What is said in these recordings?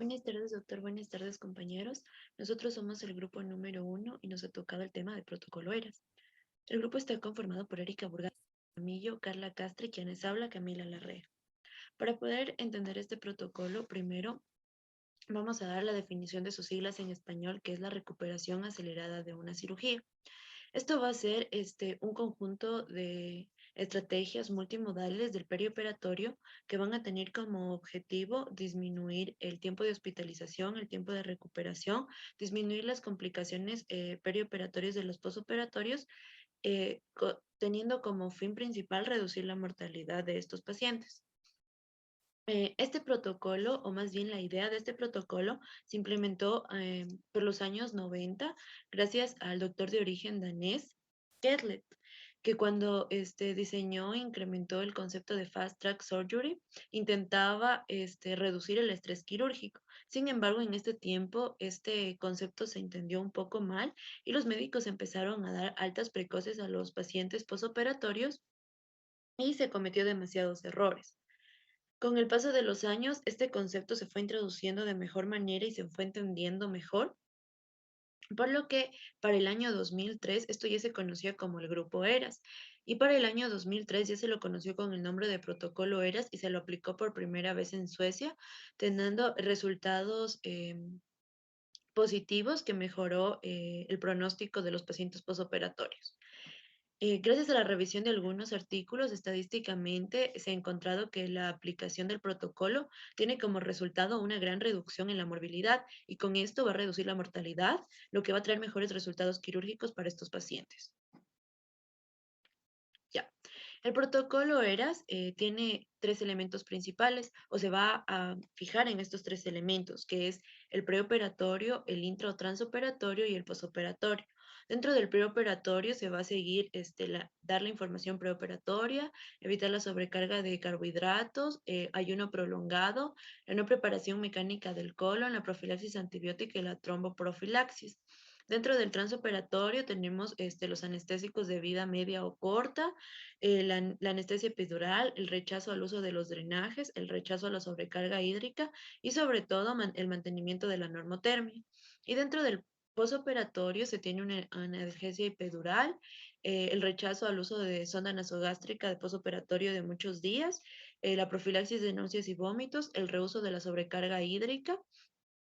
Buenas tardes, doctor. Buenas tardes, compañeros. Nosotros somos el grupo número 1 y nos ha tocado el tema de protocolo ERAS. El grupo está conformado por Erika Burgaz, Camillo, Carla Castro y quienes habla Camila Larrea. Para poder entender este protocolo, primero vamos a dar la definición de sus siglas en español, que es la recuperación acelerada de una cirugía. Esto va a ser un conjunto de estrategias multimodales del perioperatorio que van a tener como objetivo disminuir el tiempo de hospitalización, el tiempo de recuperación, disminuir las complicaciones perioperatorias de los posoperatorios, teniendo como fin principal reducir la mortalidad de estos pacientes. Este protocolo, o más bien la idea de este protocolo, se implementó por los años 90 gracias al doctor de origen danés Ketlet, que cuando diseñó e incrementó el concepto de Fast Track Surgery, intentaba reducir el estrés quirúrgico. Sin embargo, en este tiempo, este concepto se entendió un poco mal y los médicos empezaron a dar altas precoces a los pacientes posoperatorios y se cometió demasiados errores. Con el paso de los años, este concepto se fue introduciendo de mejor manera y se fue entendiendo mejor, por lo que para el año 2003 esto ya se conocía como el grupo ERAS y para el año 2003 ya se lo conoció con el nombre de protocolo ERAS y se lo aplicó por primera vez en Suecia, teniendo resultados positivos que mejoró el pronóstico de los pacientes posoperatorios. Gracias a la revisión de algunos artículos, estadísticamente se ha encontrado que la aplicación del protocolo tiene como resultado una gran reducción en la morbilidad y con esto va a reducir la mortalidad, lo que va a traer mejores resultados quirúrgicos para estos pacientes. Ya. El protocolo ERAS tiene tres elementos principales o se va a fijar en estos tres elementos, que es el preoperatorio, el intra o transoperatorio y el posoperatorio. Dentro del preoperatorio se va a seguir dar la información preoperatoria, evitar la sobrecarga de carbohidratos, ayuno prolongado, la no preparación mecánica del colon, la profilaxis antibiótica y la tromboprofilaxis. Dentro del transoperatorio tenemos los anestésicos de vida media o corta, la anestesia epidural, el rechazo al uso de los drenajes, el rechazo a la sobrecarga hídrica y sobre todo el mantenimiento de la normotermia. Y dentro del posoperatorio se tiene una analgesia epidural, el rechazo al uso de sonda nasogástrica de posoperatorio de muchos días, la profilaxis de náuseas y vómitos, el reuso de la sobrecarga hídrica,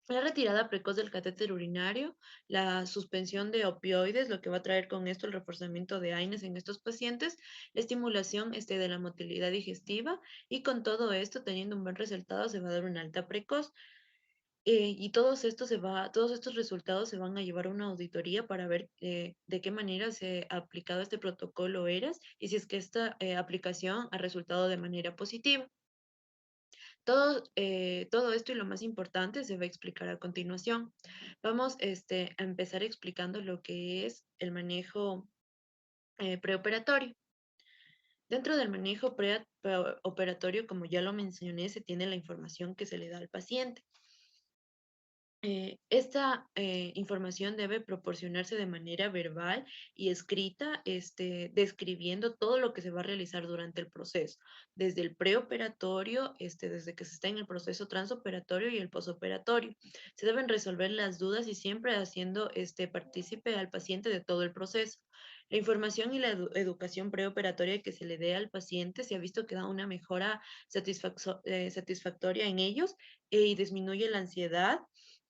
la retirada precoz del catéter urinario, la suspensión de opioides, lo que va a traer con esto el reforzamiento de AINES en estos pacientes, la estimulación de la motilidad digestiva y con todo esto, teniendo un buen resultado, se va a dar una alta precoz. Y todos estos resultados se van a llevar a una auditoría para ver de qué manera se ha aplicado este protocolo ERAS y si es que esta aplicación ha resultado de manera positiva. Todo esto y lo más importante se va a explicar a continuación. Vamos a empezar explicando lo que es el manejo preoperatorio. Dentro del manejo preoperatorio, como ya lo mencioné, se tiene la información que se le da al paciente. Esta información debe proporcionarse de manera verbal y escrita, describiendo todo lo que se va a realizar durante el proceso, desde el preoperatorio, desde que se está en el proceso transoperatorio y el posoperatorio. Se deben resolver las dudas y siempre haciendo partícipe al paciente de todo el proceso. La información y la educación preoperatoria que se le dé al paciente se ha visto que da una mejora satisfactoria en ellos y disminuye la ansiedad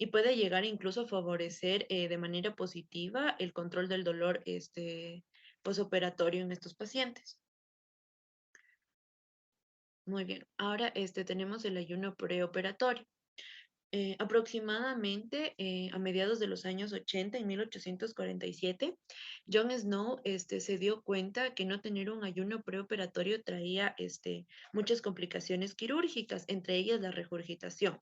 y puede llegar incluso a favorecer de manera positiva el control del dolor posoperatorio en estos pacientes. Muy bien, ahora tenemos el ayuno preoperatorio. Aproximadamente a mediados de los años 80, en 1847, John Snow se dio cuenta que no tener un ayuno preoperatorio traía muchas complicaciones quirúrgicas, entre ellas la regurgitación.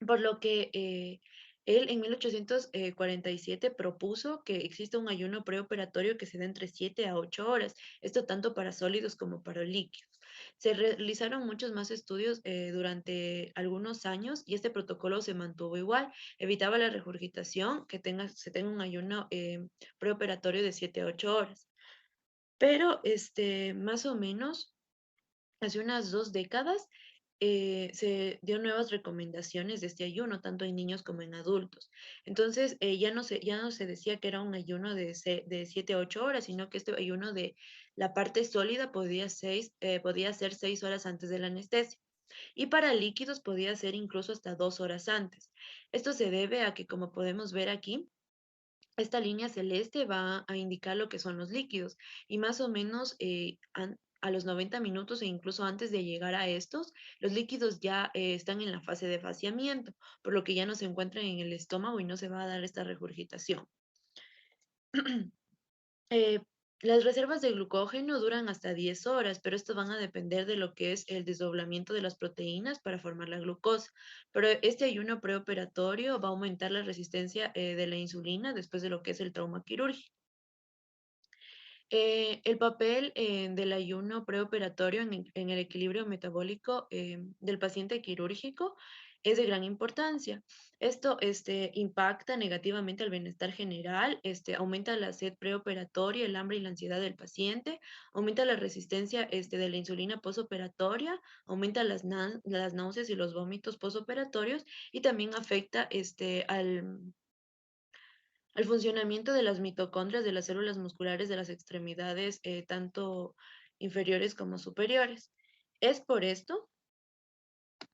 Por lo que él en 1847 propuso que exista un ayuno preoperatorio que se dé entre 7 a 8 horas, esto tanto para sólidos como para líquidos. Se realizaron muchos más estudios durante algunos años y este protocolo se mantuvo igual, evitaba la regurgitación, se tenga un ayuno preoperatorio de 7 a 8 horas. Pero más o menos hace unas 2 décadas se dio nuevas recomendaciones de este ayuno, tanto en niños como en adultos. Entonces, ya no se decía que era un ayuno de 7 a 8 horas, sino que este ayuno de la parte sólida podía ser 6 horas antes de la anestesia. Y para líquidos podía ser incluso hasta 2 horas antes. Esto se debe a que, como podemos ver aquí, esta línea celeste va a indicar lo que son los líquidos y más o menos a los 90 minutos e incluso antes de llegar a estos, los líquidos ya están en la fase de vaciamiento, por lo que ya no se encuentran en el estómago y no se va a dar esta regurgitación. Eh, las reservas de glucógeno duran hasta 10 horas, pero esto van a depender de lo que es el desdoblamiento de las proteínas para formar la glucosa. Pero este ayuno preoperatorio va a aumentar la resistencia de la insulina después de lo que es el trauma quirúrgico. El papel del ayuno preoperatorio en el equilibrio metabólico del paciente quirúrgico es de gran importancia. Esto impacta negativamente al bienestar general, aumenta la sed preoperatoria, el hambre y la ansiedad del paciente, aumenta la resistencia de la insulina posoperatoria, aumenta las náuseas y los vómitos posoperatorios y también afecta al funcionamiento de las mitocondrias de las células musculares de las extremidades, tanto inferiores como superiores. Es por esto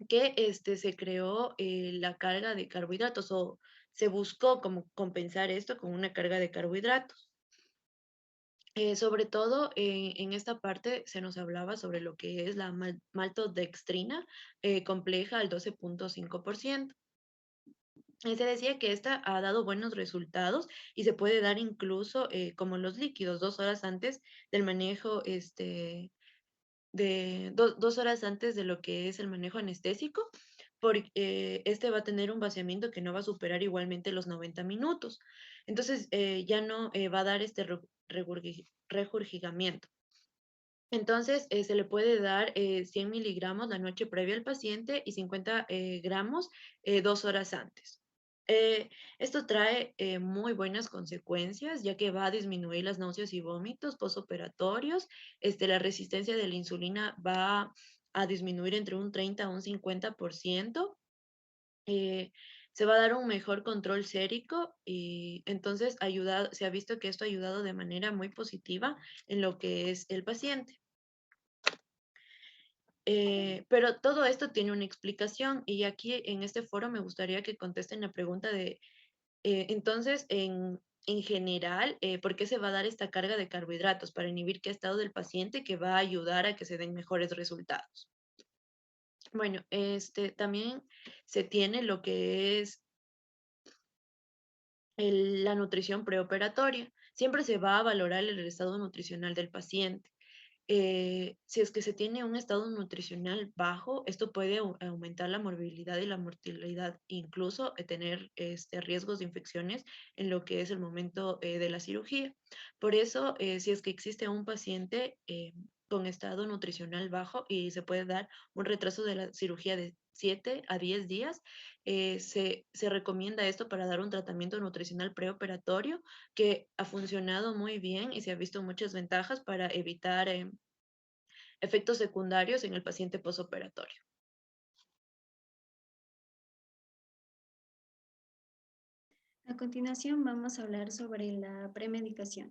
que se creó la carga de carbohidratos o se buscó como compensar esto con una carga de carbohidratos. Sobre todo en esta parte se nos hablaba sobre lo que es la maltodextrina compleja al 12,5%. Se decía que esta ha dado buenos resultados y se puede dar incluso como los líquidos, 2 horas antes del manejo, 2 horas antes de lo que es el manejo anestésico, porque este va a tener un vaciamiento que no va a superar igualmente los 90 minutos. Entonces ya no va a dar este regurgitamiento. Entonces, se le puede dar 100 miligramos la noche previa al paciente y 50 gramos 2 horas antes. Esto trae muy buenas consecuencias, ya que va a disminuir las náuseas y vómitos postoperatorios. La resistencia de la insulina va a disminuir entre un 30 a un 50%. eh, Se va a dar un mejor control sérico y entonces se ha visto que esto ha ayudado de manera muy positiva en lo que es el paciente. Pero todo esto tiene una explicación y aquí en este foro me gustaría que contesten la pregunta de, entonces, en general, ¿por qué se va a dar esta carga de carbohidratos? Para inhibir qué estado del paciente que va a ayudar a que se den mejores resultados. Bueno, también se tiene lo que es la nutrición preoperatoria. Siempre se va a valorar el estado nutricional del paciente. Si es que se tiene un estado nutricional bajo, esto puede aumentar la morbilidad y la mortalidad, incluso tener riesgos de infecciones en lo que es el momento de la cirugía. Por eso, si es que existe un paciente con estado nutricional bajo y se puede dar un retraso de la cirugía de 7 a 10 días, se recomienda esto para dar un tratamiento nutricional preoperatorio que ha funcionado muy bien y se ha visto muchas ventajas para evitar efectos secundarios en el paciente posoperatorio. A continuación vamos a hablar sobre la premedicación.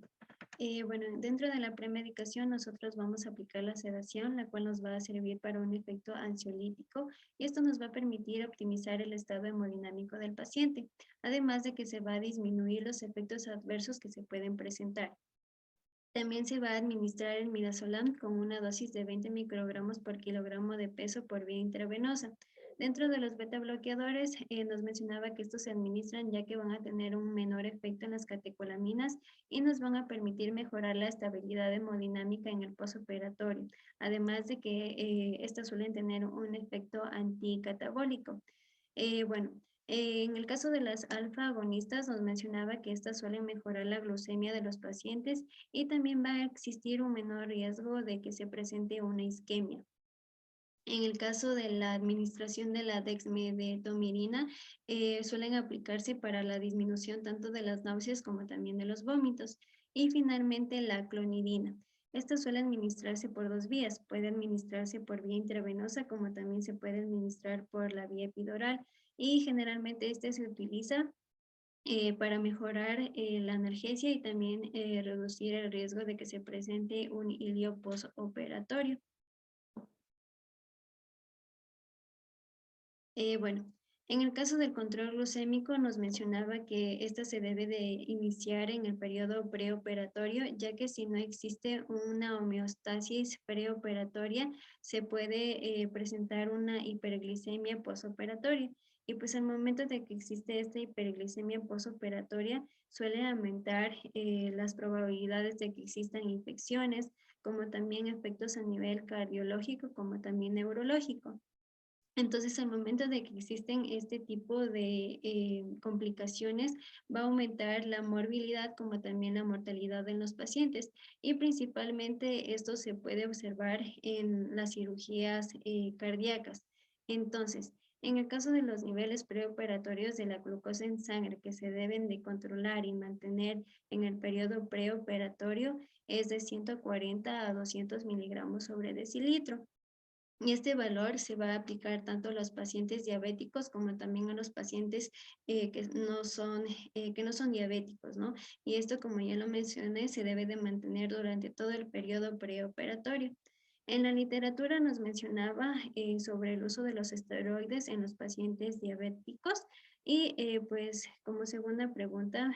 Bueno, dentro de la premedicación nosotros vamos a aplicar la sedación, la cual nos va a servir para un efecto ansiolítico y esto nos va a permitir optimizar el estado hemodinámico del paciente, además de que se va a disminuir los efectos adversos que se pueden presentar. También se va a administrar el midazolam con una dosis de 20 microgramos por kilogramo de peso por vía intravenosa. Dentro de los beta bloqueadores, nos mencionaba que estos se administran ya que van a tener un menor efecto en las catecolaminas y nos van a permitir mejorar la estabilidad hemodinámica en el posoperatorio, además de que estas suelen tener un efecto anticatabólico. Bueno, en el caso de las alfa agonistas, nos mencionaba que estas suelen mejorar la glucemia de los pacientes y también va a existir un menor riesgo de que se presente una isquemia. En el caso de la administración de la dexmedetomidina, suelen aplicarse para la disminución tanto de las náuseas como también de los vómitos. Y finalmente la clonidina. Esta suele administrarse por dos vías. Puede administrarse por vía intravenosa, como también se puede administrar por la vía epidural. Y generalmente este se utiliza para mejorar la analgesia y también reducir el riesgo de que se presente un hilio postoperatorio. Bueno, en el caso del control glucémico nos mencionaba que esta se debe de iniciar en el periodo preoperatorio, ya que si no existe una homeostasis preoperatoria, se puede presentar una hiperglicemia postoperatoria. Y pues al momento de que existe esta hiperglicemia postoperatoria, suele aumentar las probabilidades de que existan infecciones, como también efectos a nivel cardiológico, como también neurológico. Entonces, al momento de que existen este tipo de complicaciones, va a aumentar la morbilidad como también la mortalidad en los pacientes. Y principalmente esto se puede observar en las cirugías cardíacas. Entonces, en el caso de los niveles preoperatorios de la glucosa en sangre que se deben de controlar y mantener en el periodo preoperatorio es de 140 a 200 miligramos sobre decilitro. Y este valor se va a aplicar tanto a los pacientes diabéticos como también a los pacientes que no son diabéticos, ¿no? Y esto, como ya lo mencioné, se debe de mantener durante todo el periodo preoperatorio. En la literatura nos mencionaba sobre el uso de los esteroides en los pacientes diabéticos y pues como segunda pregunta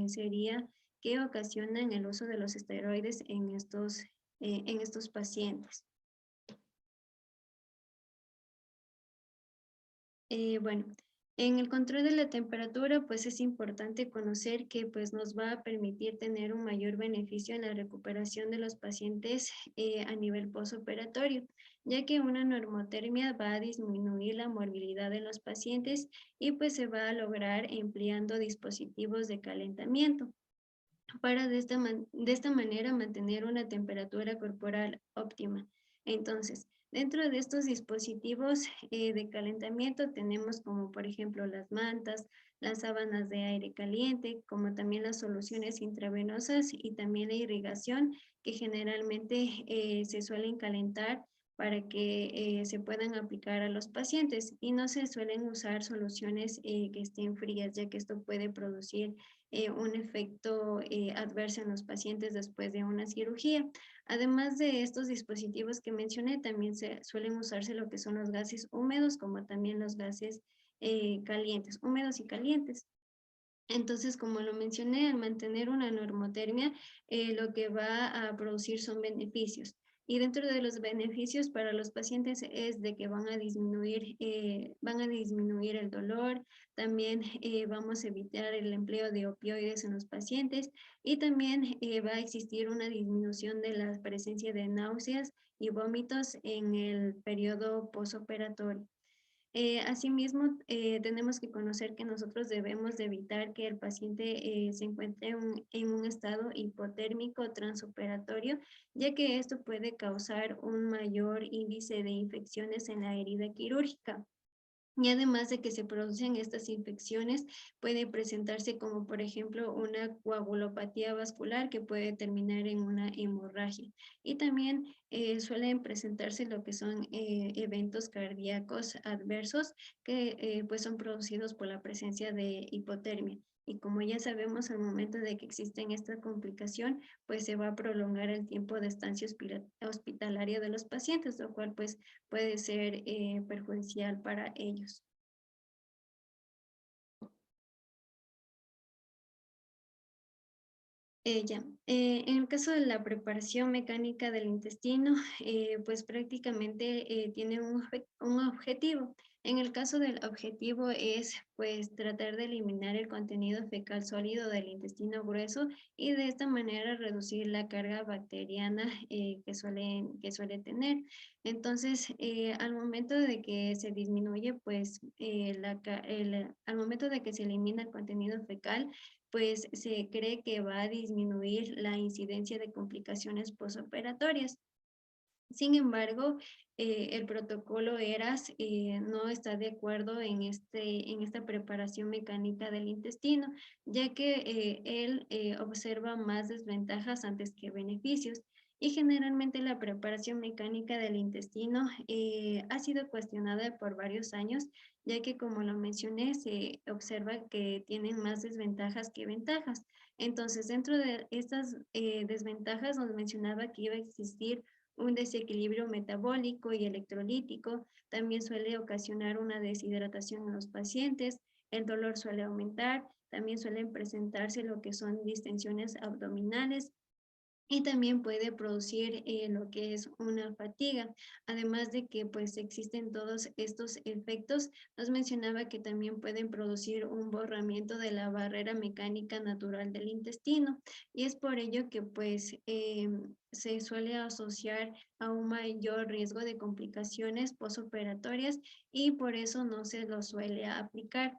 sería, ¿qué ocasionan el uso de los esteroides en estos pacientes? Bueno, en el control de la temperatura, pues es importante conocer que pues nos va a permitir tener un mayor beneficio en la recuperación de los pacientes a nivel postoperatorio, ya que una normotermia va a disminuir la morbilidad de los pacientes y pues se va a lograr empleando dispositivos de calentamiento para de esta manera mantener una temperatura corporal óptima. Entonces, dentro de estos dispositivos de calentamiento tenemos como por ejemplo las mantas, las sábanas de aire caliente, como también las soluciones intravenosas y también la irrigación que generalmente se suelen calentar para que se puedan aplicar a los pacientes y no se suelen usar soluciones que estén frías, ya que esto puede producir un efecto adverso en los pacientes después de una cirugía. Además de estos dispositivos que mencioné, también se suelen usarse lo que son los gases húmedos, como también los gases calientes, húmedos y calientes. Entonces, como lo mencioné, al mantener una normotermia, lo que va a producir son beneficios. Y dentro de los beneficios para los pacientes es de que van a disminuir el dolor, también vamos a evitar el empleo de opioides en los pacientes y también va a existir una disminución de la presencia de náuseas y vómitos en el periodo posoperatorio. Asimismo, tenemos que conocer que nosotros debemos de evitar que el paciente se encuentre en un estado hipotérmico transoperatorio, ya que esto puede causar un mayor índice de infecciones en la herida quirúrgica. Y además de que se producen estas infecciones, puede presentarse como por ejemplo una coagulopatía vascular que puede terminar en una hemorragia. Y también suelen presentarse lo que son eventos cardíacos adversos que pues son producidos por la presencia de hipotermia. Y como ya sabemos, al momento de que existen esta complicación, pues se va a prolongar el tiempo de estancia hospitalaria de los pacientes, lo cual pues puede ser perjudicial para ellos. En el caso de la preparación mecánica del intestino, pues prácticamente tiene un objetivo. En el caso del objetivo es pues tratar de eliminar el contenido fecal sólido del intestino grueso y de esta manera reducir la carga bacteriana que suele tener. Entonces, al momento de que se disminuye, pues al momento de que se elimina el contenido fecal, pues se cree que va a disminuir la incidencia de complicaciones posoperatorias. Sin embargo, el protocolo ERAS no está de acuerdo en esta preparación mecánica del intestino, ya que él observa más desventajas antes que beneficios. Y generalmente la preparación mecánica del intestino ha sido cuestionada por varios años, ya que como lo mencioné, se observa que tienen más desventajas que ventajas. Entonces, dentro de estas desventajas nos mencionaba que iba a existir un desequilibrio metabólico y electrolítico, también suele ocasionar una deshidratación en los pacientes, el dolor suele aumentar, también suelen presentarse lo que son distensiones abdominales, y también puede producir lo que es una fatiga. Además de que pues existen todos estos efectos, nos mencionaba que también pueden producir un borramiento de la barrera mecánica natural del intestino, y es por ello que pues se suele asociar a un mayor riesgo de complicaciones posoperatorias, y por eso no se lo suele aplicar.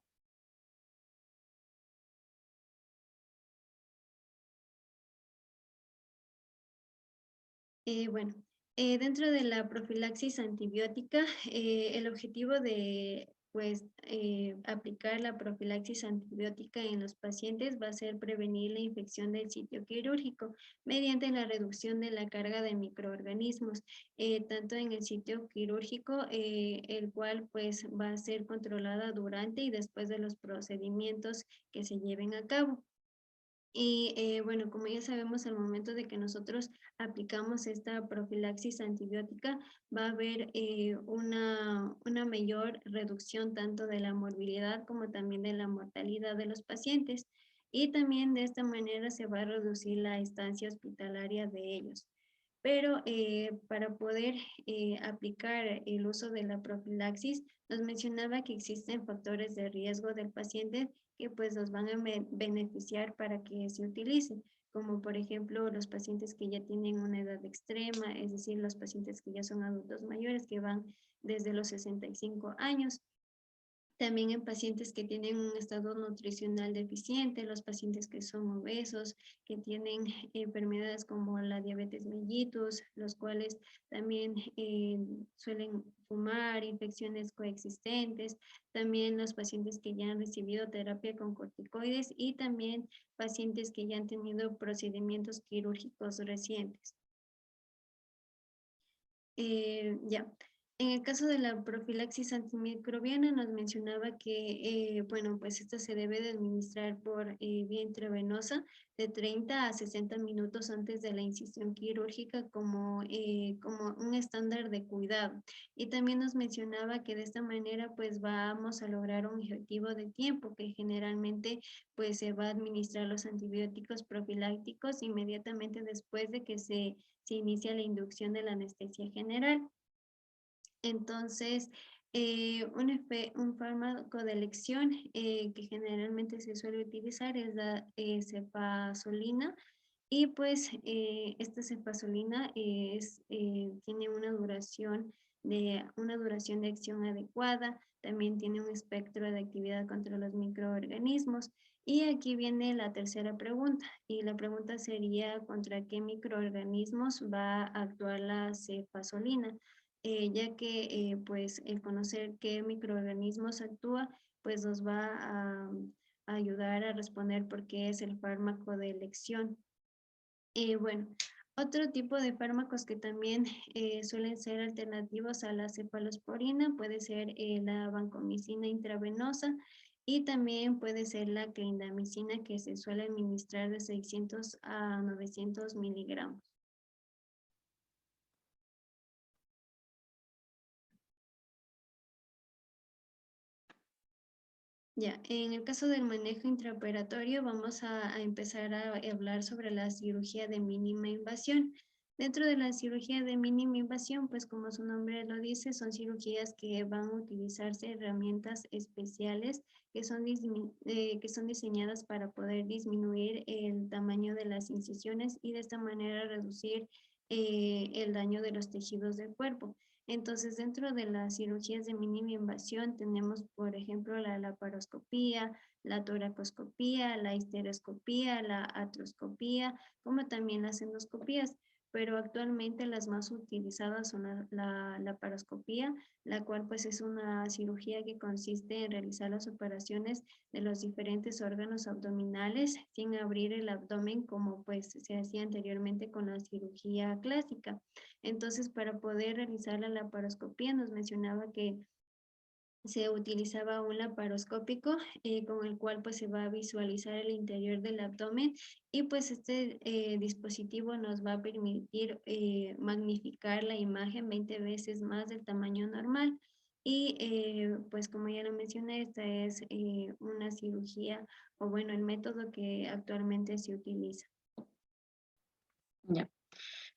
Bueno, dentro de la profilaxis antibiótica, el objetivo de pues, aplicar la profilaxis antibiótica en los pacientes va a ser prevenir la infección del sitio quirúrgico mediante la reducción de la carga de microorganismos, tanto en el sitio quirúrgico, el cual pues va a ser controlada durante y después de los procedimientos que se lleven a cabo. Y bueno, como ya sabemos, al momento de que nosotros aplicamos esta profilaxis antibiótica, va a haber una mayor reducción tanto de la morbilidad como también de la mortalidad de los pacientes. Y también de esta manera se va a reducir la estancia hospitalaria de ellos. Pero para poder aplicar el uso de la profilaxis, nos mencionaba que existen factores de riesgo del paciente que pues los van a beneficiar para que se utilicen, como por ejemplo los pacientes que ya tienen una edad extrema, es decir, los pacientes que ya son adultos mayores, que van desde los 65 años. También en pacientes que tienen un estado nutricional deficiente, los pacientes que son obesos, que tienen enfermedades como la diabetes mellitus, los cuales también suelen fumar, infecciones coexistentes, también los pacientes que ya han recibido terapia con corticoides y también pacientes que ya han tenido procedimientos quirúrgicos recientes. Ya. En el caso de la profilaxis antimicrobiana nos mencionaba que, bueno, pues esta se debe de administrar por vía intravenosa de 30 a 60 minutos antes de la incisión quirúrgica como un estándar de cuidado. Y también nos mencionaba que de esta manera pues vamos a lograr un objetivo de tiempo, que generalmente pues se va a administrar los antibióticos profilácticos inmediatamente después de que se inicia la inducción de la anestesia general. Entonces, un fármaco de elección que generalmente se suele utilizar es la cefazolina, y pues esta cefazolina tiene una duración de acción adecuada, también tiene un espectro de actividad contra los microorganismos. Y aquí viene la tercera pregunta, y la pregunta sería: ¿contra qué microorganismos va a actuar la cefazolina? Ya que pues el conocer qué microorganismos actúa, pues nos va a ayudar a responder por qué es el fármaco de elección. Bueno, otro tipo de fármacos que también suelen ser alternativos a la cefalosporina puede ser la vancomicina intravenosa, y también puede ser la clindamicina, que se suele administrar de 600 a 900 miligramos. Ya, en el caso del manejo intraoperatorio vamos a empezar a hablar sobre la cirugía de mínima invasión. Dentro de la cirugía de mínima invasión, pues como su nombre lo dice, son cirugías que van a utilizarse herramientas especiales que son diseñadas para poder disminuir el tamaño de las incisiones y de esta manera reducir el daño de los tejidos del cuerpo. Entonces, dentro de las cirugías de mínima invasión tenemos, por ejemplo, la laparoscopía, la toracoscopía, la histeroscopía, la artroscopía, como también las endoscopías. pero actualmente las más utilizadas son la laparoscopía, la cual pues es una cirugía que consiste en realizar las operaciones de los diferentes órganos abdominales sin abrir el abdomen como pues se hacía anteriormente con la cirugía clásica. Entonces, para poder realizar la laparoscopía nos mencionaba que se utilizaba un laparoscópico con el cual pues se va a visualizar el interior del abdomen y pues este dispositivo nos va a permitir magnificar la imagen 20 veces más del tamaño normal. Y pues como ya lo mencioné, esta es una cirugía o bueno, el método que actualmente se utiliza. Ya.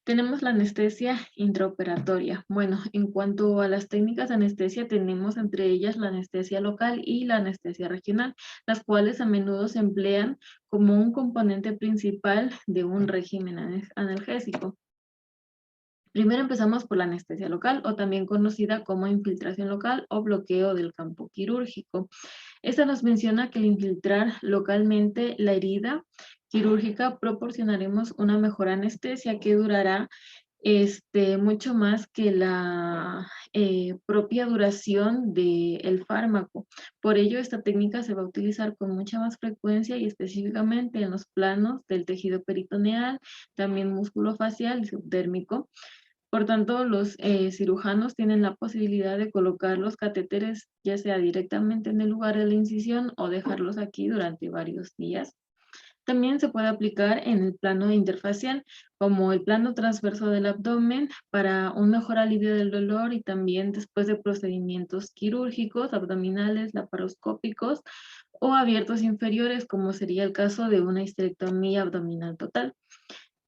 Tenemos la anestesia intraoperatoria. Bueno, en cuanto a las técnicas de anestesia, tenemos entre ellas la anestesia local y la anestesia regional, las cuales a menudo se emplean como un componente principal de un régimen analgésico. Primero empezamos por la anestesia local, o también conocida como infiltración local o bloqueo del campo quirúrgico. Esta nos menciona que al infiltrar localmente la herida quirúrgica proporcionaremos una mejor anestesia que durará mucho más que la propia duración del fármaco. Por ello, esta técnica se va a utilizar con mucha más frecuencia y específicamente en los planos del tejido peritoneal, también músculo-facial y subdérmico. Por tanto, los cirujanos tienen la posibilidad de colocar los catéteres ya sea directamente en el lugar de la incisión o dejarlos aquí durante varios días. También se puede aplicar en el plano interfacial, como el plano transverso del abdomen, para un mejor alivio del dolor y también después de procedimientos quirúrgicos, abdominales, laparoscópicos o abiertos inferiores, como sería el caso de una histerectomía abdominal total.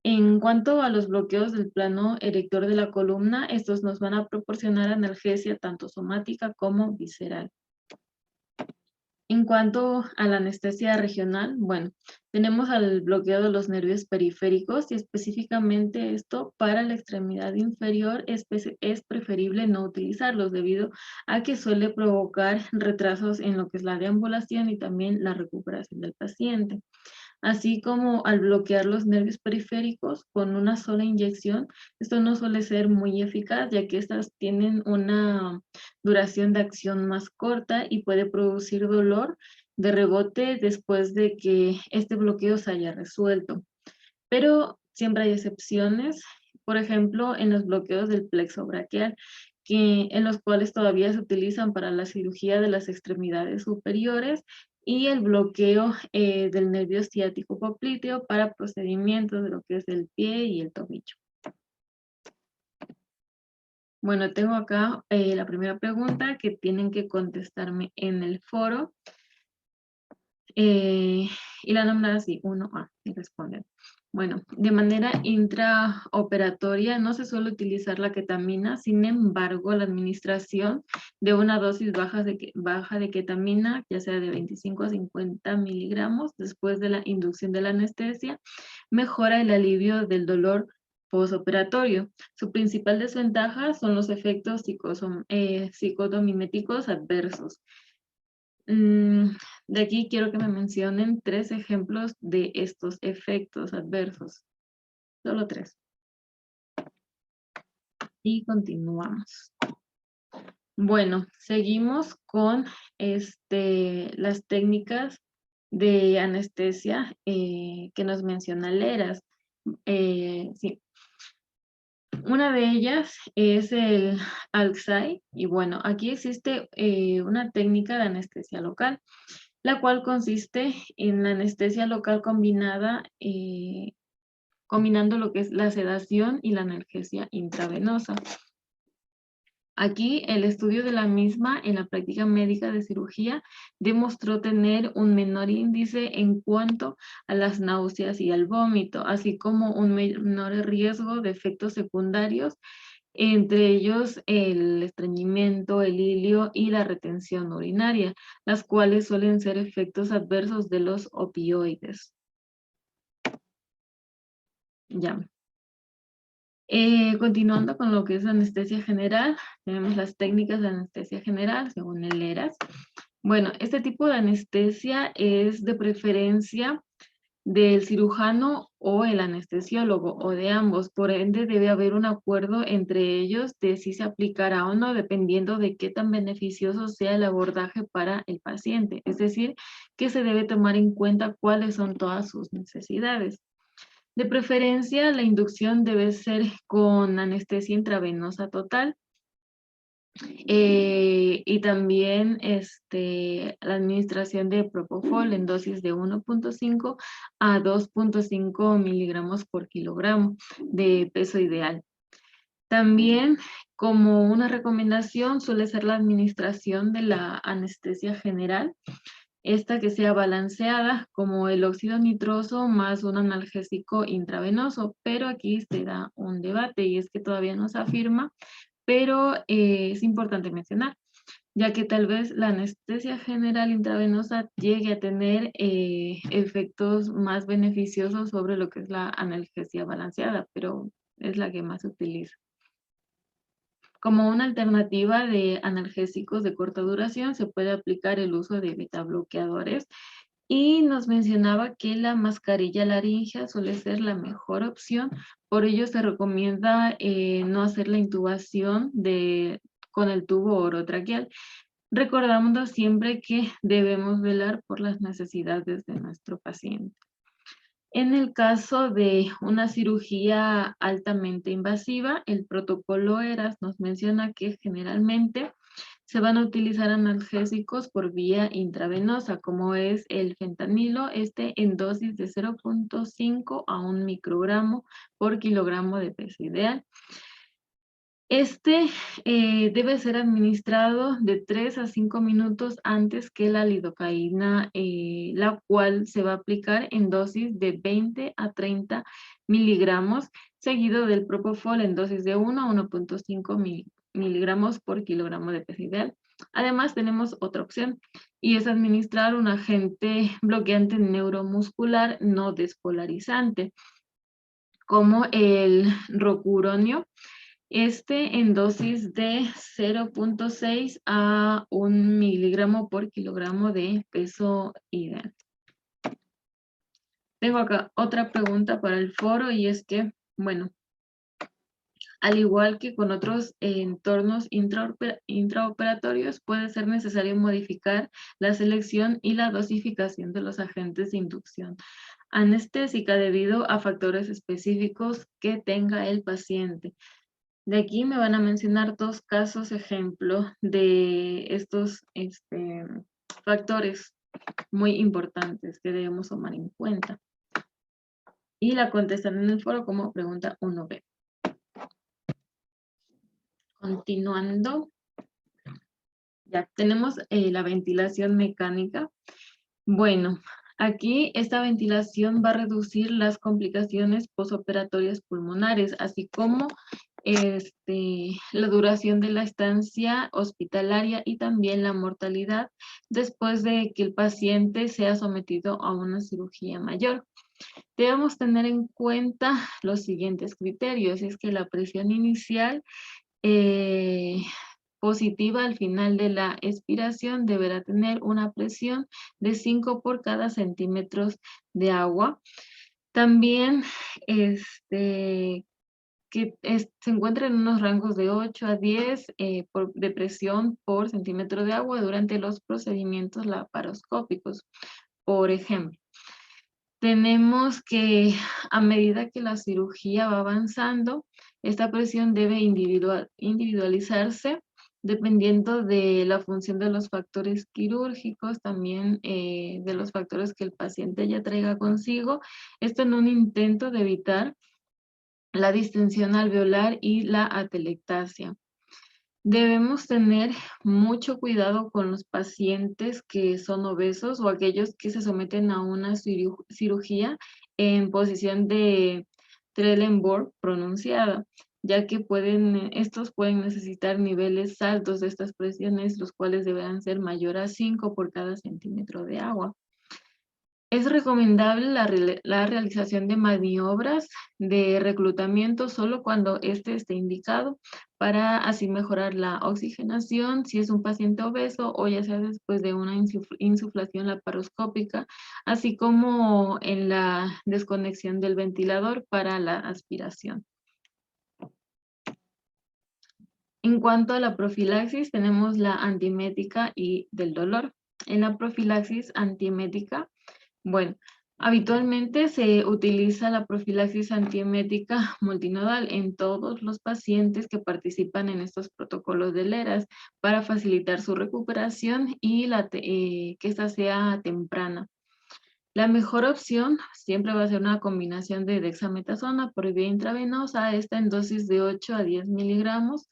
En cuanto a los bloqueos del plano erector de la columna, estos nos van a proporcionar analgesia tanto somática como visceral. En cuanto a la anestesia regional, bueno, tenemos al bloqueo de los nervios periféricos y específicamente esto para la extremidad inferior es preferible no utilizarlos debido a que suele provocar retrasos en lo que es la deambulación y también la recuperación del paciente. Así como al bloquear los nervios periféricos con una sola inyección, esto no suele ser muy eficaz, ya que estas tienen una duración de acción más corta y puede producir dolor de rebote después de que este bloqueo se haya resuelto. Pero siempre hay excepciones, por ejemplo, en los bloqueos del plexo braquial, en los cuales todavía se utilizan para la cirugía de las extremidades superiores y el bloqueo del nervio ciático popliteo para procedimientos de lo que es el pie y el tobillo. Bueno, tengo acá la primera pregunta que tienen que contestarme en el foro. Y la nombran así, 1A, y responden. Bueno, de manera intraoperatoria no se suele utilizar la ketamina, sin embargo, la administración de una dosis baja de ketamina, ya sea de 25 a 50 miligramos, después de la inducción de la anestesia, mejora el alivio del dolor postoperatorio. Su principal desventaja son los efectos psicotomiméticos adversos. De aquí quiero que me mencionen 3 ejemplos de estos efectos adversos. Solo 3. Y continuamos. Bueno, seguimos con las técnicas de anestesia que nos menciona Leras. Sí. Una de ellas es el Alxai, y bueno, aquí existe una técnica de anestesia local, la cual consiste en la anestesia local combinada, combinando lo que es la sedación y la analgesia intravenosa. Aquí el estudio de la misma en la práctica médica de cirugía demostró tener un menor índice en cuanto a las náuseas y al vómito, así como un menor riesgo de efectos secundarios, entre ellos el estreñimiento, el hilio y la retención urinaria, las cuales suelen ser efectos adversos de los opioides. Ya. Continuando con lo que es anestesia general, tenemos las técnicas de anestesia general según el Leras. Bueno, este tipo de anestesia es de preferencia del cirujano o el anestesiólogo o de ambos. Por ende, debe haber un acuerdo entre ellos de si se aplicará o no, dependiendo de qué tan beneficioso sea el abordaje para el paciente. Es decir, que se debe tomar en cuenta cuáles son todas sus necesidades. De preferencia, la inducción debe ser con anestesia intravenosa total. Y también la administración de Propofol en dosis de 1.5 a 2.5 miligramos por kilogramo de peso ideal. También, como una recomendación, suele ser la administración de la anestesia general, esta que sea balanceada, como el óxido nitroso más un analgésico intravenoso, pero aquí se da un debate y es que todavía no se afirma, pero es importante mencionar, ya que tal vez la anestesia general intravenosa llegue a tener efectos más beneficiosos sobre lo que es la analgesia balanceada, pero es la que más se utiliza. Como una alternativa de analgésicos de corta duración, se puede aplicar el uso de betabloqueadores. Y nos mencionaba que la mascarilla laringea suele ser la mejor opción, por ello se recomienda no hacer la intubación con el tubo orotraqueal, recordando siempre que debemos velar por las necesidades de nuestro paciente. En el caso de una cirugía altamente invasiva, el protocolo ERAS nos menciona que generalmente se van a utilizar analgésicos por vía intravenosa, como es el fentanilo, en dosis de 0.5 a 1 microgramo por kilogramo de peso ideal. Debe ser administrado de 3 a 5 minutos antes que la lidocaína, la cual se va a aplicar en dosis de 20 a 30 miligramos, seguido del Propofol en dosis de 1 a 1.5 miligramos por kilogramo de peso ideal. Además, tenemos otra opción, y es administrar un agente bloqueante neuromuscular no despolarizante, como el rocuronio, en dosis de 0.6 a 1 miligramo por kilogramo de peso ideal. Tengo acá otra pregunta para el foro, y es que, bueno, al igual que con otros entornos intraoperatorios, puede ser necesario modificar la selección y la dosificación de los agentes de inducción anestésica debido a factores específicos que tenga el paciente. De aquí me van a mencionar 2 casos ejemplo de estos factores muy importantes que debemos tomar en cuenta. Y la contestan en el foro como pregunta 1B. Continuando, ya tenemos la ventilación mecánica. Bueno, aquí esta ventilación va a reducir las complicaciones posoperatorias pulmonares, así como la duración de la estancia hospitalaria y también la mortalidad después de que el paciente sea sometido a una cirugía mayor. Debemos tener en cuenta los siguientes criterios: es que la presión inicial positiva al final de la expiración deberá tener una presión de 5 por cada centímetros de agua. También que se encuentra en unos rangos de 8 a 10 de presión por centímetro de agua durante los procedimientos laparoscópicos. Por ejemplo, tenemos que a medida que la cirugía va avanzando, esta presión debe individualizarse dependiendo de la función de los factores quirúrgicos, también de los factores que el paciente ya traiga consigo. Esto en un intento de evitar la distensión alveolar y la atelectasia. Debemos tener mucho cuidado con los pacientes que son obesos o aquellos que se someten a una cirugía en posición de Trelleborg pronunciada, ya que estos pueden necesitar niveles altos de estas presiones, los cuales deberán ser mayor a 5 por cada centímetro de agua. Es recomendable la realización de maniobras de reclutamiento solo cuando éste esté indicado para así mejorar la oxigenación si es un paciente obeso o ya sea después de una insuflación laparoscópica, así como en la desconexión del ventilador para la aspiración. En cuanto a la profilaxis, tenemos la antiemética y del dolor. En la profilaxis antiemética, bueno, habitualmente se utiliza la profilaxis antiemética multinodal en todos los pacientes que participan en estos protocolos de LERAS para facilitar su recuperación y que ésta sea temprana. La mejor opción siempre va a ser una combinación de dexametasona por vía intravenosa, esta en dosis de 8 a 10 miligramos,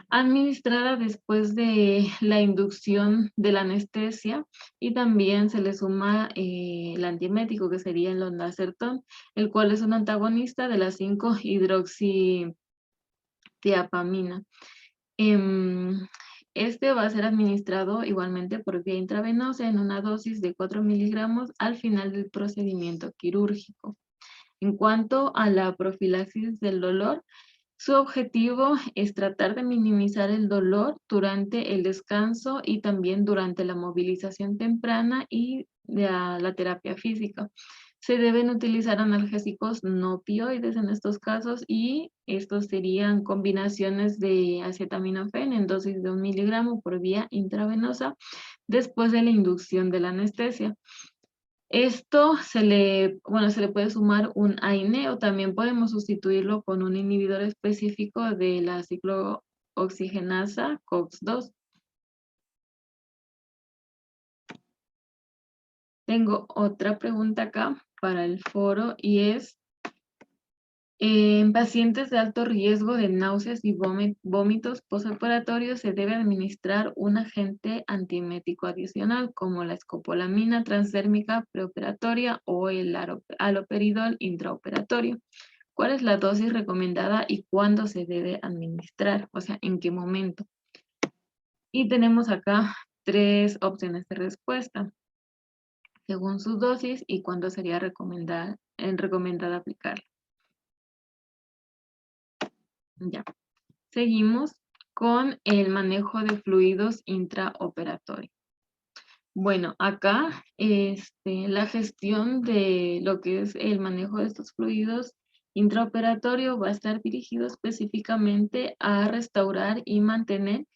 administrada después de la inducción de la anestesia, y también se le suma el antiemético que sería el ondansetron, el cual es un antagonista de la 5-hidroxitiapamina. Este va a ser administrado igualmente por vía intravenosa en una dosis de 4 miligramos al final del procedimiento quirúrgico. En cuanto a la profilaxis del dolor, su objetivo es tratar de minimizar el dolor durante el descanso y también durante la movilización temprana y la terapia física. Se deben utilizar analgésicos no opioides en estos casos y estos serían combinaciones de acetaminofén en dosis de 1 miligramo por vía intravenosa después de la inducción de la anestesia. Esto se le puede sumar un AINE o también podemos sustituirlo con un inhibidor específico de la ciclooxigenasa COX-2. Tengo otra pregunta acá para el foro y es, en pacientes de alto riesgo de náuseas y vómitos postoperatorios se debe administrar un agente antiemético adicional como la escopolamina transdérmica preoperatoria o el haloperidol intraoperatorio. ¿Cuál es la dosis recomendada y cuándo se debe administrar? O sea, ¿en qué momento? Y tenemos acá 3 opciones de respuesta, según su dosis y cuándo sería recomendada aplicarla. Ya. Seguimos con el manejo de fluidos intraoperatorio. Bueno, acá la gestión de lo que es el manejo de estos fluidos intraoperatorio va a estar dirigido específicamente a restaurar y mantener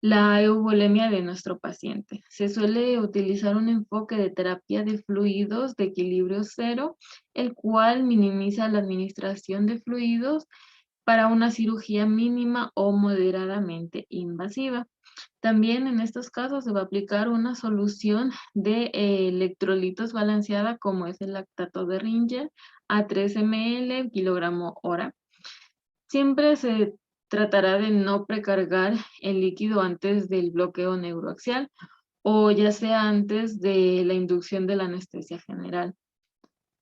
la euvolemia de nuestro paciente. Se suele utilizar un enfoque de terapia de fluidos de equilibrio cero, el cual minimiza la administración de fluidos para una cirugía mínima o moderadamente invasiva. También en estos casos se va a aplicar una solución de electrolitos balanceada como es el lactato de Ringer a 3 ml kilogramo hora. Siempre se tratará de no precargar el líquido antes del bloqueo neuroaxial o ya sea antes de la inducción de la anestesia general.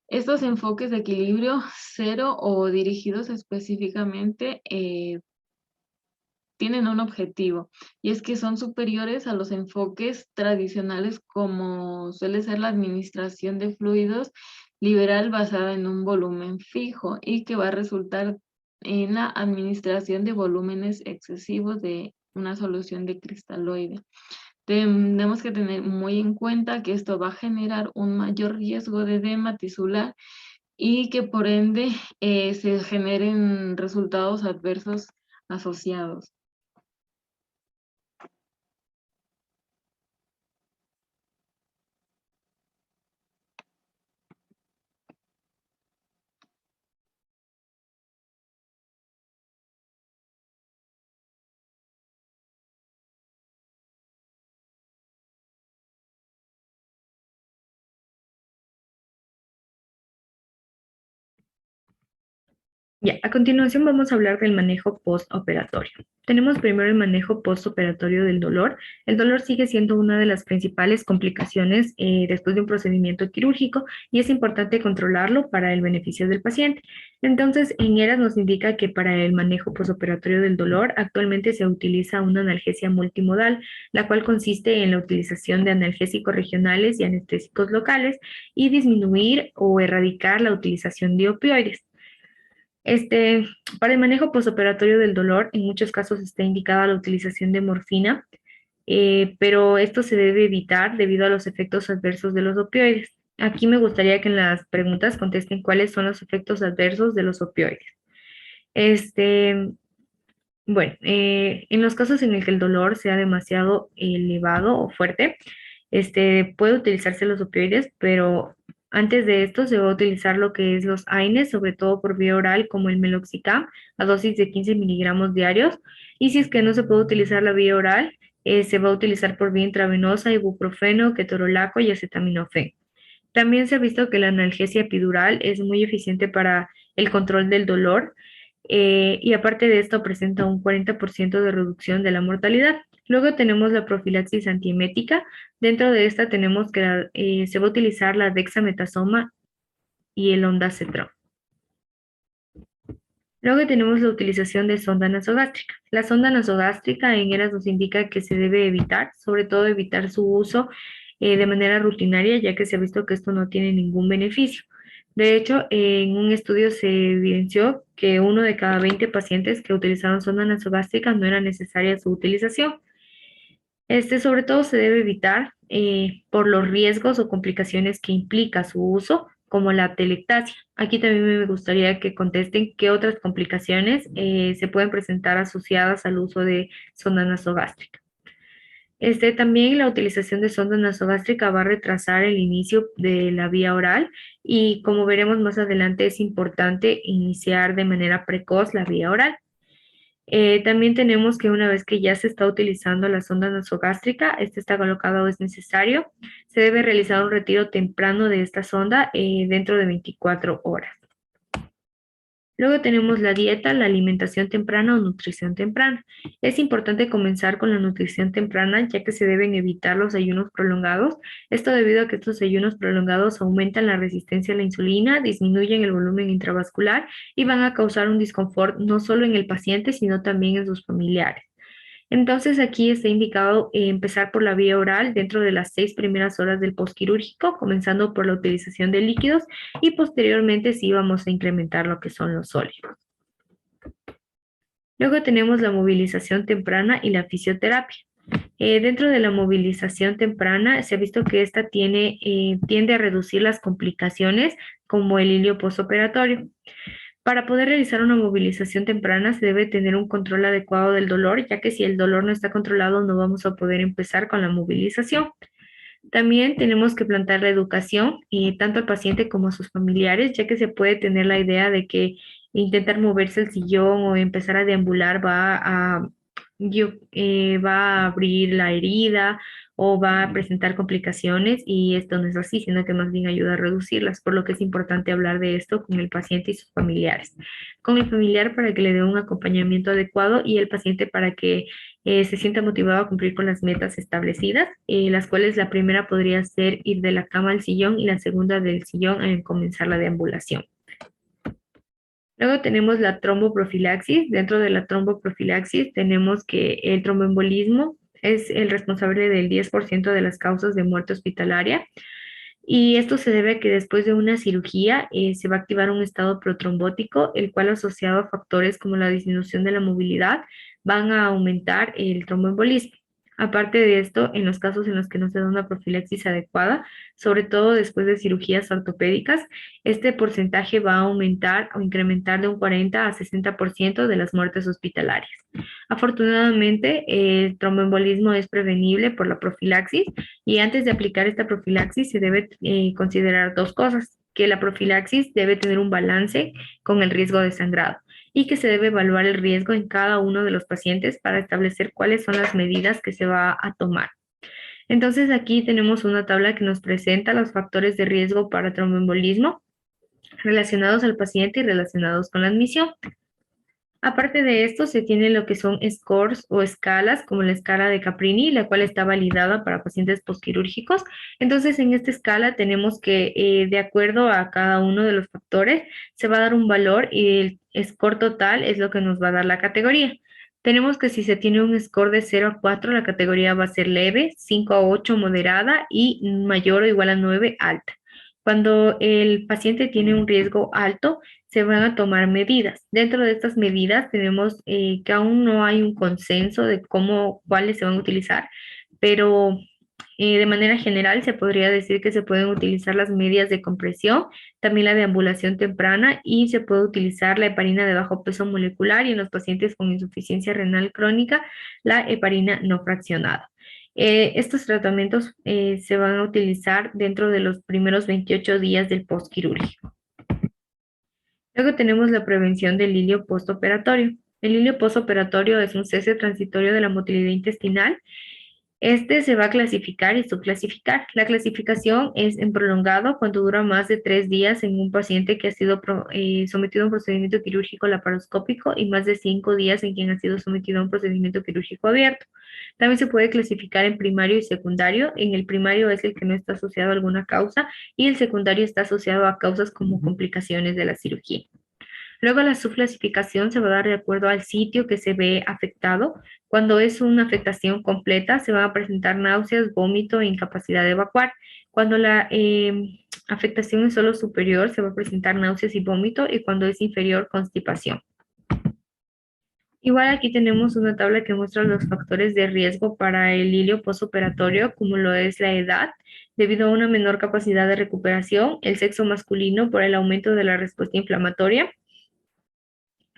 Estos enfoques de equilibrio cero o dirigidos específicamente tienen un objetivo y es que son superiores a los enfoques tradicionales como suele ser la administración de fluidos liberal basada en un volumen fijo y que va a resultar en la administración de volúmenes excesivos de una solución de cristaloide. Tenemos que tener muy en cuenta que esto va a generar un mayor riesgo de edema tisular y que por ende se generen resultados adversos asociados. Ya, a continuación vamos a hablar del manejo postoperatorio. Tenemos primero el manejo postoperatorio del dolor. El dolor sigue siendo una de las principales complicaciones después de un procedimiento quirúrgico y es importante controlarlo para el beneficio del paciente. Entonces, en ERAS nos indica que para el manejo postoperatorio del dolor actualmente se utiliza una analgesia multimodal, la cual consiste en la utilización de analgésicos regionales y anestésicos locales y disminuir o erradicar la utilización de opioides. Para el manejo postoperatorio del dolor, en muchos casos está indicada la utilización de morfina, pero esto se debe evitar debido a los efectos adversos de los opioides. Aquí me gustaría que en las preguntas contesten cuáles son los efectos adversos de los opioides. Este, bueno, en los casos en el que el dolor sea demasiado elevado o fuerte, puede utilizarse los opioides, pero antes de esto se va a utilizar lo que es los AINES, sobre todo por vía oral, como el meloxicam, a dosis de 15 miligramos diarios. Y si es que no se puede utilizar la vía oral, se va a utilizar por vía intravenosa ibuprofeno, ketorolaco y acetaminofén. También se ha visto que la analgesia epidural es muy eficiente para el control del dolor y aparte de esto presenta un 40% de reducción de la mortalidad. Luego tenemos la profilaxis antiemética. Dentro de esta tenemos que se va a utilizar la dexametasona y el ondansetron. Luego tenemos la utilización de sonda nasogástrica. La sonda nasogástrica en ERAS nos indica que se debe evitar, sobre todo evitar su uso de manera rutinaria, ya que se ha visto que esto no tiene ningún beneficio. De hecho, en un estudio se evidenció que 1 de cada 20 pacientes que utilizaron sonda nasogástrica no era necesaria su utilización. Sobre todo se debe evitar por los riesgos o complicaciones que implica su uso, como la atelectasia. Aquí también me gustaría que contesten qué otras complicaciones se pueden presentar asociadas al uso de sonda nasogástrica. También la utilización de sonda nasogástrica va a retrasar el inicio de la vía oral y como veremos más adelante es importante iniciar de manera precoz la vía oral. También tenemos que una vez que ya se está utilizando la sonda nasogástrica, está colocada o es necesario, se debe realizar un retiro temprano de esta sonda dentro de 24 horas. Luego tenemos la dieta, la alimentación temprana o nutrición temprana. Es importante comenzar con la nutrición temprana ya que se deben evitar los ayunos prolongados. Esto debido a que estos ayunos prolongados aumentan la resistencia a la insulina, disminuyen el volumen intravascular y van a causar un disconfort no solo en el paciente, sino también en sus familiares. Entonces aquí está indicado empezar por la vía oral dentro de las 6 primeras horas del postquirúrgico, comenzando por la utilización de líquidos y posteriormente sí vamos a incrementar lo que son los sólidos. Luego tenemos la movilización temprana y la fisioterapia. Dentro de la movilización temprana se ha visto que esta tiende a reducir las complicaciones como el hilio postoperatorio. Para poder realizar una movilización temprana se debe tener un control adecuado del dolor, ya que si el dolor no está controlado no vamos a poder empezar con la movilización. También tenemos que plantear la educación tanto al paciente como a sus familiares, ya que se puede tener la idea de que intentar moverse el sillón o empezar a deambular va a abrir la herida o va a presentar complicaciones y esto no es así, sino que más bien ayuda a reducirlas, por lo que es importante hablar de esto con el paciente y sus familiares. Con el familiar para que le dé un acompañamiento adecuado y el paciente para que se sienta motivado a cumplir con las metas establecidas, las cuales la primera podría ser ir de la cama al sillón y la segunda del sillón al comenzar la deambulación. Luego tenemos la tromboprofilaxis. Dentro de la tromboprofilaxis tenemos que el tromboembolismo es el responsable del 10% de las causas de muerte hospitalaria. Y esto se debe a que después de una cirugía se va a activar un estado protrombótico, el cual asociado a factores como la disminución de la movilidad van a aumentar el tromboembolismo. Aparte de esto, en los casos en los que no se da una profilaxis adecuada, sobre todo después de cirugías ortopédicas, este porcentaje va a aumentar o incrementar de un 40 a 60% de las muertes hospitalarias. Afortunadamente, el tromboembolismo es prevenible por la profilaxis y antes de aplicar esta profilaxis se debe considerar dos cosas, que la profilaxis debe tener un balance con el riesgo de sangrado y que se debe evaluar el riesgo en cada uno de los pacientes para establecer cuáles son las medidas que se va a tomar. Entonces aquí tenemos una tabla que nos presenta los factores de riesgo para tromboembolismo relacionados al paciente y relacionados con la admisión. Aparte de esto, se tiene lo que son scores o escalas, como la escala de Caprini, la cual está validada para pacientes postquirúrgicos. Entonces, en esta escala tenemos que, de acuerdo a cada uno de los factores, se va a dar un valor y el score total es lo que nos va a dar la categoría. Tenemos que si se tiene un score de 0 a 4, la categoría va a ser leve, 5 a 8 moderada y mayor o igual a 9 alta. Cuando el paciente tiene un riesgo alto, se van a tomar medidas. Dentro de estas medidas tenemos que aún no hay un consenso de cuáles se van a utilizar, pero de manera general se podría decir que se pueden utilizar las medias de compresión, también la deambulación temprana y se puede utilizar la heparina de bajo peso molecular y en los pacientes con insuficiencia renal crónica, la heparina no fraccionada. Estos tratamientos se van a utilizar dentro de los primeros 28 días del postquirúrgico. Luego tenemos la prevención del hilio postoperatorio. El hilio postoperatorio es un cese transitorio de la motilidad intestinal. Este se va a clasificar y subclasificar. La clasificación es en prolongado cuando dura más de 3 días en un paciente que ha sido sometido a un procedimiento quirúrgico laparoscópico y más de 5 días en quien ha sido sometido a un procedimiento quirúrgico abierto. También se puede clasificar en primario y secundario. En el primario es el que no está asociado a alguna causa y el secundario está asociado a causas como complicaciones de la cirugía. Luego la subclasificación se va a dar de acuerdo al sitio que se ve afectado. Cuando es una afectación completa, se van a presentar náuseas, vómito e incapacidad de evacuar. Cuando la afectación es solo superior, se va a presentar náuseas y vómito, y cuando es inferior, constipación. Igual aquí tenemos una tabla que muestra los factores de riesgo para el hilio postoperatorio, como lo es la edad, debido a una menor capacidad de recuperación, el sexo masculino por el aumento de la respuesta inflamatoria,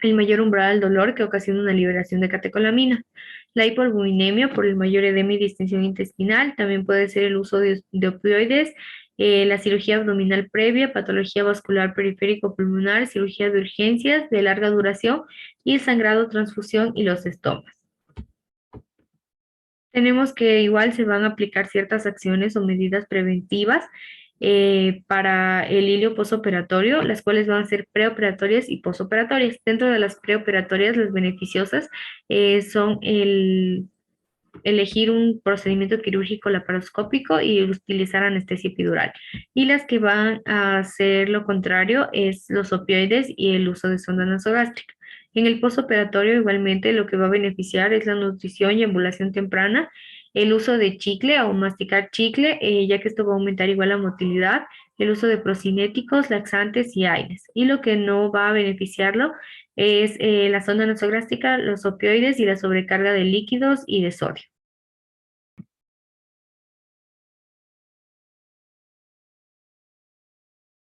el mayor umbral al dolor que ocasiona una liberación de catecolamina, la hipoalbuminemia por el mayor edema y distensión intestinal, también puede ser el uso de opioides, la cirugía abdominal previa, patología vascular periférico pulmonar, cirugía de urgencias de larga duración y el sangrado, transfusión y los estomas. Tenemos que igual se van a aplicar ciertas acciones o medidas preventivas para el hilio postoperatorio, las cuales van a ser preoperatorias y postoperatorias. Dentro de las preoperatorias, las beneficiosas son elegir un procedimiento quirúrgico laparoscópico y utilizar anestesia epidural. Y las que van a hacer lo contrario es los opioides y el uso de sonda nasogástrica. En el postoperatorio, igualmente, lo que va a beneficiar es la nutrición y ambulación temprana, el uso de chicle o masticar chicle, ya que esto va a aumentar igual la motilidad, el uso de procinéticos, laxantes y aires. Y lo que no va a beneficiarlo es la sonda nasogástrica, los opioides y la sobrecarga de líquidos y de sodio.